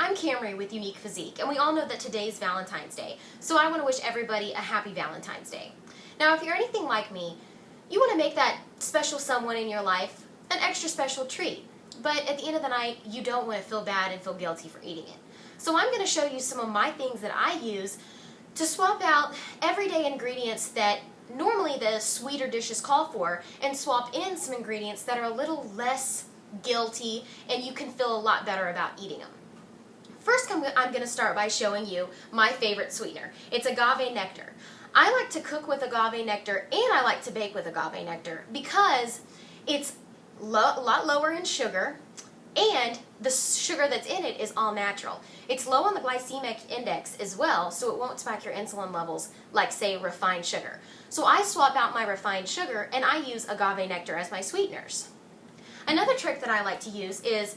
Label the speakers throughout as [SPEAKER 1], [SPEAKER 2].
[SPEAKER 1] I'm Camry with Unique Physique, and we all know that today's Valentine's Day, so I want to wish everybody a happy Valentine's Day. Now, if you're anything like me, you want to make that special someone in your life an extra special treat, but at the end of the night, you don't want to feel bad and feel guilty for eating it. So I'm going to show you some of my things that I use to swap out everyday ingredients that normally the sweeter dishes call for and swap in some ingredients that are a little less guilty and you can feel a lot better about eating them. First, I'm going to start by showing you my favorite sweetener. It's agave nectar. I like to cook with agave nectar and I like to bake with agave nectar because it's a lot lower in sugar and the sugar that's in it is all natural. It's low on the glycemic index as well, so it won't spike your insulin levels like, say, refined sugar. So I swap out my refined sugar and I use agave nectar as my sweeteners. Another trick that I like to use is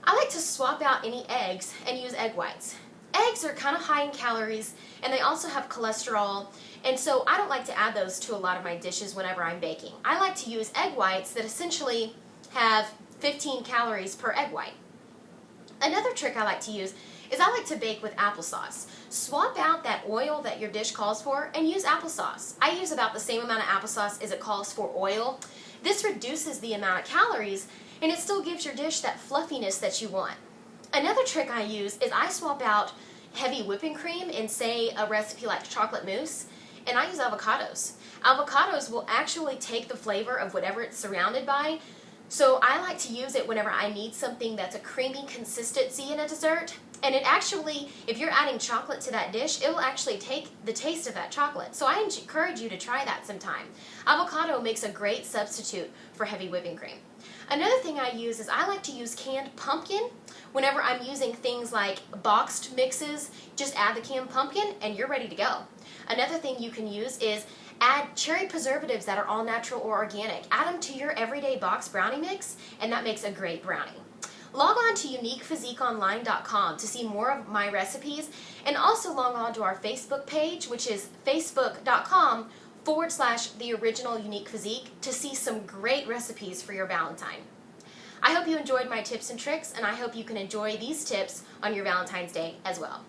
[SPEAKER 1] I like to swap out any eggs and use egg whites. Eggs are kind of high in calories and they also have cholesterol, and so I don't like to add those to a lot of my dishes whenever I'm baking. I like to use egg whites that essentially have 15 calories per egg white. Another trick I like to use is I like to bake with applesauce. Swap out that oil that your dish calls for and use applesauce. I use about the same amount of applesauce as it calls for oil. This reduces the amount of calories and it still gives your dish that fluffiness that you want. Another trick I use is I swap out heavy whipping cream in, say, a recipe like chocolate mousse, and I use avocados. Avocados will actually take the flavor of whatever it's surrounded by, so I like to use it whenever I need something that's a creamy consistency in a dessert. And it actually, if you're adding chocolate to that dish, it will actually take the taste of that chocolate. So I encourage you to try that sometime. Avocado makes a great substitute for heavy whipping cream. Another thing I use is I like to use canned pumpkin. Whenever I'm using things like boxed mixes, just add the canned pumpkin and you're ready to go. Another thing you can use is add cherry preservatives that are all natural or organic. Add them to your everyday box brownie mix and that makes a great brownie. Log on to uniquephysiqueonline.com to see more of my recipes, and also log on to our Facebook page, which is facebook.com/the original Unique Physique, to see some great recipes for your Valentine. I hope you enjoyed my tips and tricks, and I hope you can enjoy these tips on your Valentine's Day as well.